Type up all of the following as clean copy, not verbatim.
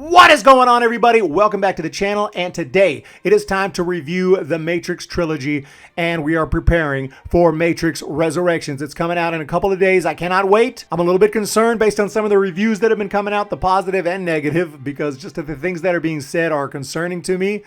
What is going on, everybody? Welcome back to the channel, and today it is time to review the Matrix trilogy, and we are preparing for Matrix Resurrections. It's coming out in a couple of days. I cannot wait. I'm a little bit concerned based on some of the reviews that have been coming out, the positive and negative, because just the things that are being said are concerning to me,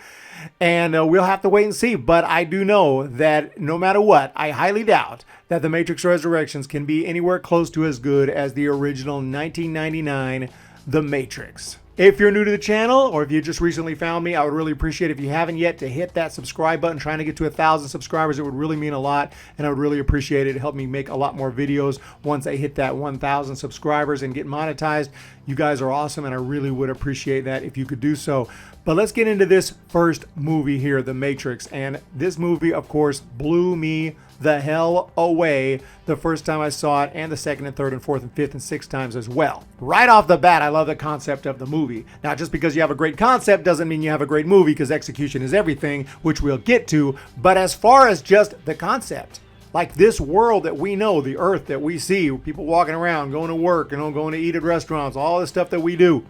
and we'll have to wait and see. But I do know that no matter what, I highly doubt that the Matrix Resurrections can be anywhere close to as good as the original 1999 The Matrix. If you're new to the channel, or if you just recently found me, I would really appreciate if you haven't yet to hit that subscribe button. Trying to get to 1,000 subscribers, it would really mean a lot, and I would really appreciate it. It helped me make a lot more videos once I hit that 1,000 subscribers and get monetized. You guys are awesome, and I really would appreciate that if you could do so. But let's get into this first movie here, The Matrix. And this movie, of course, blew me the hell away the first time I saw it, and the second and third and fourth and fifth and sixth times as well. Right off the bat, I love the concept of the movie. Now, just because you have a great concept doesn't mean you have a great movie, because execution is everything, which we'll get to. But as far as just the concept, like this world that we know, the earth that we see, people walking around, going to work, going to eat at restaurants, all the stuff that we do,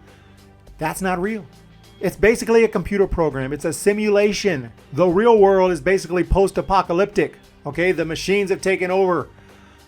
that's not real. It's basically a computer program. It's a simulation. The real world is basically post-apocalyptic. Okay, the machines have taken over.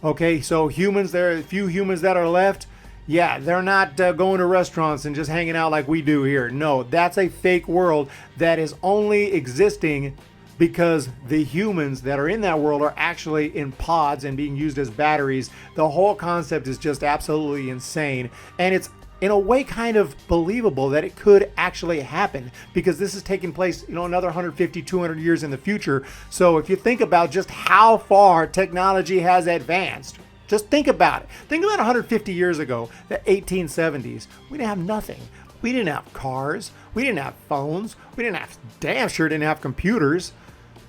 Okay, so humans, there are a few humans that are left. Yeah, they're not going to restaurants and just hanging out like we do here. No, that's a fake world that is only existing because the humans that are in that world are actually in pods and being used as batteries. The whole concept is just absolutely insane. And it's in a way kind of believable that it could actually happen, because this is taking place, another 150, 200 years in the future. So if you think about just how far technology has advanced, just think about it. Think about 150 years ago, the 1870s. We didn't have nothing. We didn't have cars. We didn't have phones. We damn sure didn't have computers.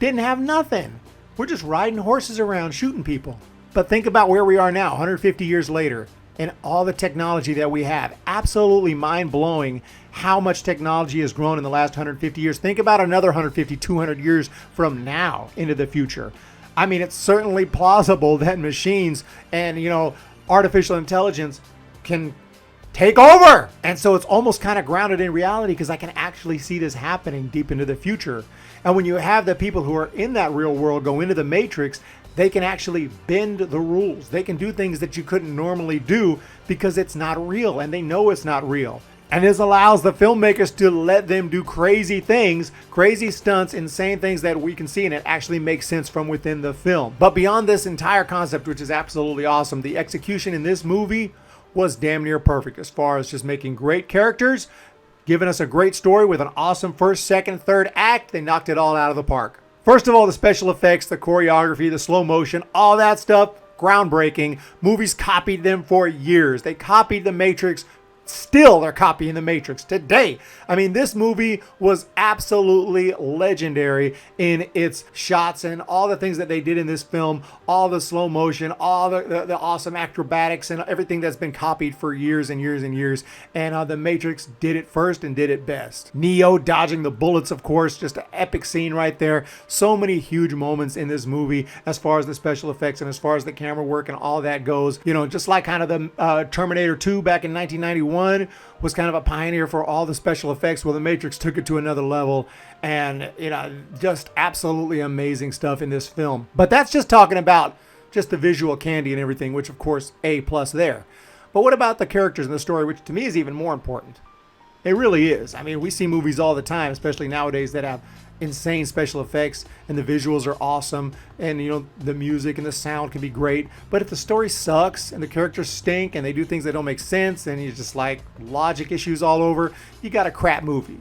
Didn't have nothing. We're just riding horses around shooting people. But think about where we are now, 150 years later. And all the technology that we have. Absolutely mind-blowing how much technology has grown in the last 150 years. Think about another 150, 200 years from now into the future. I mean, it's certainly plausible that machines and, artificial intelligence can take over. And so it's almost kind of grounded in reality, because I can actually see this happening deep into the future. And when you have the people who are in that real world go into the Matrix, they can actually bend the rules. They can do things that you couldn't normally do because it's not real, and they know it's not real. And this allows the filmmakers to let them do crazy things, crazy stunts, insane things that we can see, and it actually makes sense from within the film. But beyond this entire concept, which is absolutely awesome, the execution in this movie was damn near perfect as far as just making great characters, giving us a great story with an awesome first, second, third act. They knocked it all out of the park. First of all, the special effects, the choreography, the slow motion, all that stuff, groundbreaking. Movies copied them for years. They copied The Matrix. Still, they're copying The Matrix today. I mean, this movie was absolutely legendary in its shots and all the things that they did in this film, all the slow motion, all the awesome acrobatics and everything that's been copied for years and years and years. And The Matrix did it first and did it best. Neo dodging the bullets, of course, just an epic scene right there. So many huge moments in this movie as far as the special effects and as far as the camera work and all that goes. Just like kind of the Terminator 2 back in 1991. Was kind of a pioneer for all the special effects. Well, The Matrix took it to another level, and just absolutely amazing stuff in this film. But that's just talking about just the visual candy and everything, which of course A+ there. But what about the characters in the story, which to me is even more important? It really is. I mean, we see movies all the time, especially nowadays, that have insane special effects and the visuals are awesome, and the music and the sound can be great. But if the story sucks and the characters stink and they do things that don't make sense and you just like logic issues all over, you got a crap movie.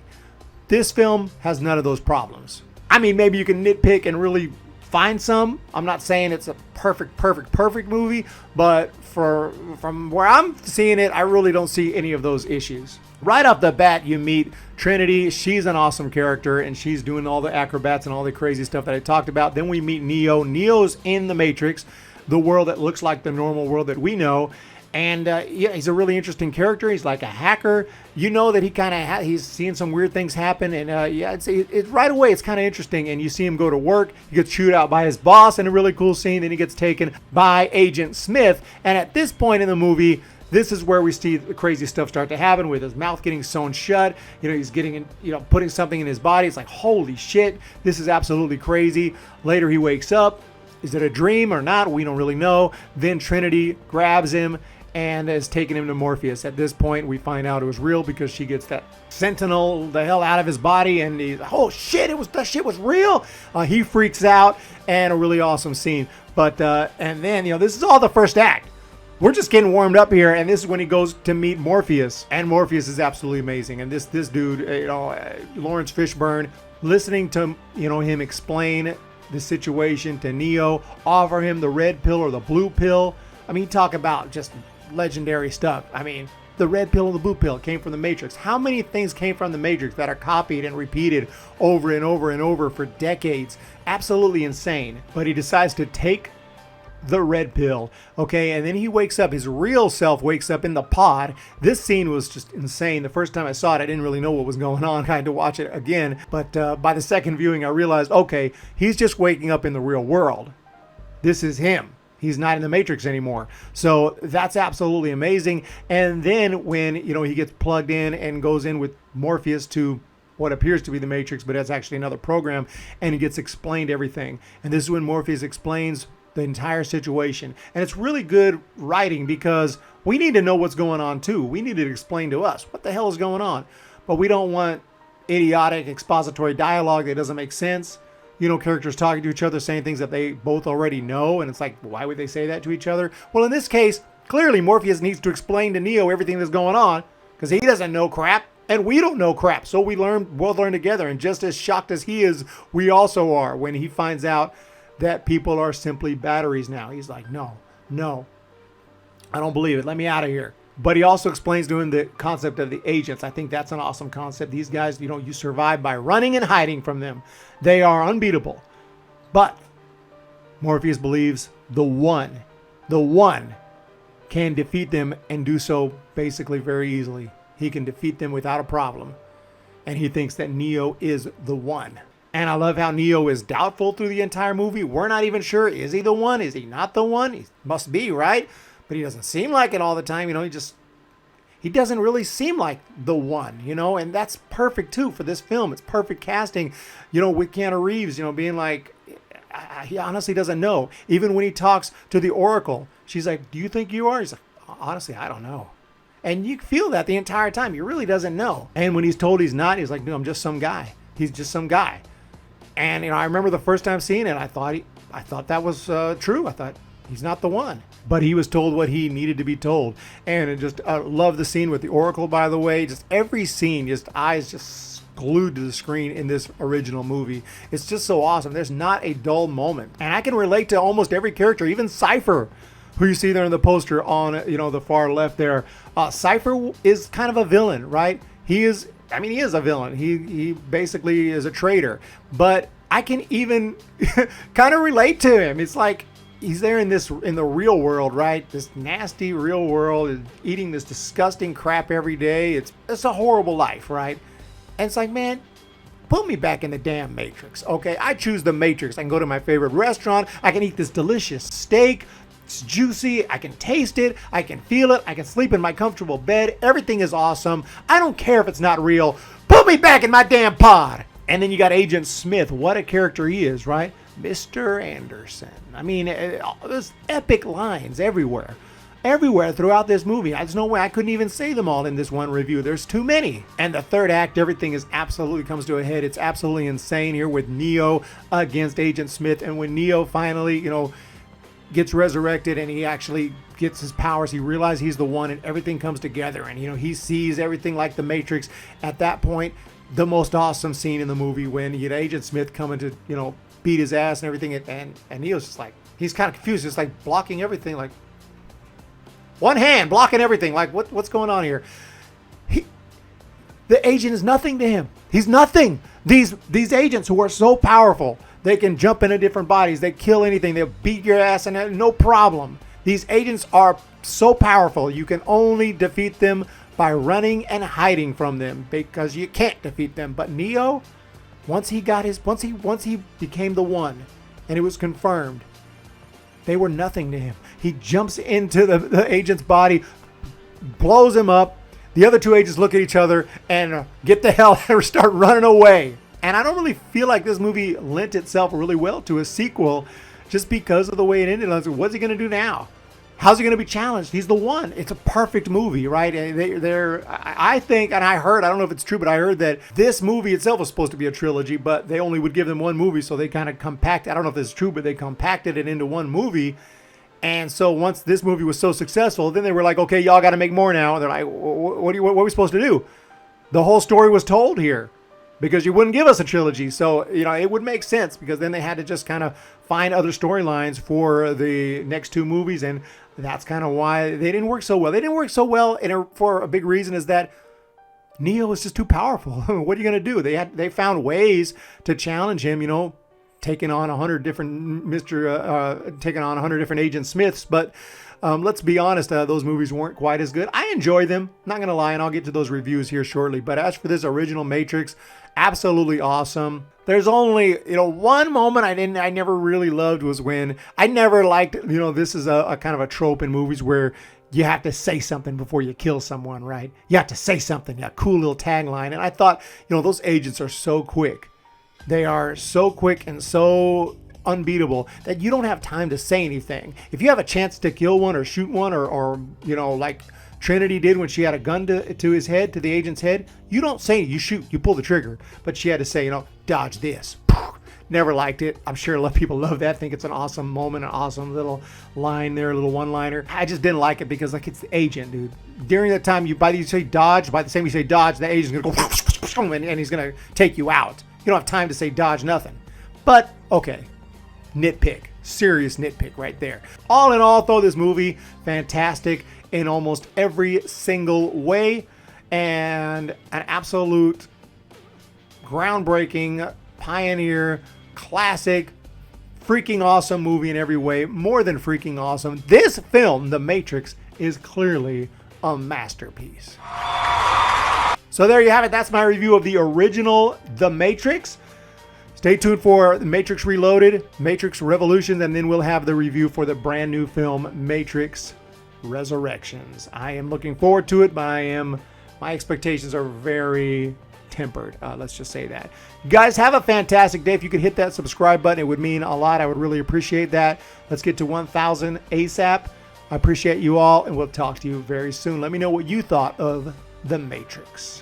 This film has none of those problems. I mean, maybe you can nitpick and really find some. I'm not saying it's a perfect movie, but from where I'm seeing it, I really don't see any of those issues. Right off the bat, you meet Trinity. She's an awesome character, and she's doing all the acrobats and all the crazy stuff that I talked about. Then we meet Neo. Neo's in the Matrix, the world that looks like the normal world that we know. And yeah, he's a really interesting character. He's like a hacker. You know that he kind of he's seeing some weird things happen, and yeah, it's right away. It's kind of interesting, and you see him go to work. He gets chewed out by his boss in a really cool scene. Then he gets taken by Agent Smith. And at this point in the movie, this is where we see the crazy stuff start to happen with his mouth getting sewn shut. He's getting, putting something in his body. It's like, holy shit, this is absolutely crazy. Later he wakes up. Is it a dream or not? We don't really know. Then Trinity grabs him and is taking him to Morpheus. At this point, we find out it was real because she gets that sentinel the hell out of his body, and he's like, oh shit, that shit was real. He freaks out, and a really awesome scene. But and then this is all the first act. We're just getting warmed up here, and this is when he goes to meet Morpheus, and Morpheus is absolutely amazing. And this dude, Lawrence Fishburne, listening to him explain the situation to Neo, offer him the red pill or the blue pill. I mean, talk about just legendary stuff. I mean, the red pill and the blue pill came from the Matrix. How many things came from the Matrix that are copied and repeated over and over and over for decades? Absolutely insane. But he decides to take the red pill, okay, and then he wakes up. His real self wakes up in the pod. This scene was just insane. The first time I saw it, I didn't really know what was going on. I had to watch it again, but by the second viewing, I realized, okay, he's just waking up in the real world. This is him. He's not in the Matrix anymore. So that's absolutely amazing. And then when he gets plugged in and goes in with Morpheus to what appears to be the Matrix, but it's actually another program, and he gets explained everything. And this is when Morpheus explains the entire situation. And it's really good writing because we need to know what's going on too. We need it to explain to us what the hell is going on. But we don't want idiotic expository dialogue that doesn't make sense. Characters talking to each other, saying things that they both already know. And it's like, why would they say that to each other? Well, in this case, clearly Morpheus needs to explain to Neo everything that's going on because he doesn't know crap and we don't know crap. So we'll learn together. And just as shocked as he is, we also are when he finds out that people are simply batteries now. He's like, no, I don't believe it. Let me out of here. But he also explains to him the concept of the agents. I think that's an awesome concept. These guys, you survive by running and hiding from them. They are unbeatable. But Morpheus believes the one can defeat them and do so basically very easily. He can defeat them without a problem. And he thinks that Neo is the one. And I love how Neo is doubtful through the entire movie. We're not even sure. Is he the one? Is he not the one? He must be, right? But he doesn't seem like it all the time. He doesn't really seem like the one, and that's perfect too for this film. It's perfect casting, with Keanu Reeves, being like, he honestly doesn't know. Even when he talks to the Oracle, she's like, do you think you are? He's like, honestly, I don't know. And you feel that the entire time. He really doesn't know. And when he's told he's not, he's like, no, I'm just some guy. He's just some guy. And, I remember the first time seeing it, I thought that was true. I thought, he's not the one. But he was told what he needed to be told. And it just, I love the scene with the Oracle, by the way. Just every scene, just eyes just glued to the screen in this original movie. It's just so awesome. There's not a dull moment. And I can relate to almost every character, even Cypher, who you see there in the poster on, the far left there. Cypher is kind of a villain, right? He is a villain. He basically is a traitor. But I can even kind of relate to him. It's like he's there in the real world, right? This nasty real world, eating this disgusting crap every day. It's a horrible life, right? And it's like, man, put me back in the damn Matrix, okay? I choose the Matrix. I can go to my favorite restaurant. I can eat this delicious steak. It's juicy. I can taste it. I can feel it. I can sleep in my comfortable bed. Everything is awesome. I don't care if it's not real. Put me back in my damn pod. And then you got Agent Smith. What a character he is, right? Mr. Anderson. I mean, there's epic lines everywhere. Everywhere throughout this movie. There's no way I couldn't even say them all in this one review. There's too many. And the third act, everything is absolutely comes to a head. It's absolutely insane here with Neo against Agent Smith. And when Neo finally, gets resurrected and he actually gets his powers, he realizes he's the one and everything comes together. And, he sees everything like the Matrix. At that point, the most awesome scene in the movie when you get Agent Smith coming to, beat his ass and everything. And Neo's just like, he's kind of confused. It's like blocking everything, like one hand blocking everything. Like what's going on here? The agent is nothing to him. He's nothing. These agents who are so powerful, they can jump into different bodies. They kill anything. They'll beat your ass and no problem. These agents are so powerful. You can only defeat them by running and hiding from them because you can't defeat them. But Neo, once he became the one and it was confirmed, they were nothing to him. He jumps into the agent's body, blows him up. The other two agents look at each other and get the hell out or start running away. And I don't really feel like this movie lent itself really well to a sequel just because of the way it ended. I was like, what's he going to do now? How's he going to be challenged? He's the one. It's a perfect movie, right? I think, and I heard, I don't know if it's true, but I heard that this movie itself was supposed to be a trilogy, but they only would give them one movie, so they kind of I don't know if this is true, but they compacted it into one movie. And so once this movie was so successful, then they were like, okay, y'all got to make more now. They're like, what are we supposed to do? The whole story was told here because you wouldn't give us a trilogy. So, it would make sense because then they had to just kind of find other storylines for the next two movies. And that's kind of why they didn't work so well. They didn't work so well for a big reason is that Neo was just too powerful. What are you going to do? They found ways to challenge him, taking on 100 different taking on 100 different Agent Smiths, but let's be honest, those movies weren't quite as good. I enjoy them, not gonna lie, and I'll get to those reviews here shortly. But as for this original Matrix, absolutely awesome. There's only one moment I never really loved was when I never liked this is a kind of a trope in movies where you have to say something before you kill someone, right? You have to say something, a cool little tagline, and I thought those agents are so quick. They are so quick and so unbeatable that you don't have time to say anything. If you have a chance to kill one or shoot one or like Trinity did when she had a gun to his head, to the agent's head, you don't say it, you shoot, you pull the trigger. But she had to say, dodge this. Never liked it. I'm sure a lot of people love that. Think it's an awesome moment, an awesome little line there, a little one-liner. I just didn't like it because it's the agent, dude. During that time, by the time you say dodge, the agent's gonna go and he's gonna take you out. You don't have time to say dodge nothing. But, okay, nitpick. Serious nitpick right there. All in all, though, this movie, fantastic in almost every single way. And an absolute groundbreaking, pioneer, classic, freaking awesome movie in every way. More than freaking awesome. This film, The Matrix, is clearly a masterpiece. So there you have it. That's my review of the original The Matrix. Stay tuned for Matrix Reloaded, Matrix Revolutions, and then we'll have the review for the brand new film Matrix Resurrections. I am looking forward to it, but my expectations are very tempered. Let's just say that. You guys have a fantastic day. If you could hit that subscribe button, it would mean a lot. I would really appreciate that. Let's get to 1,000 ASAP. I appreciate you all, and we'll talk to you very soon. Let me know what you thought of The Matrix.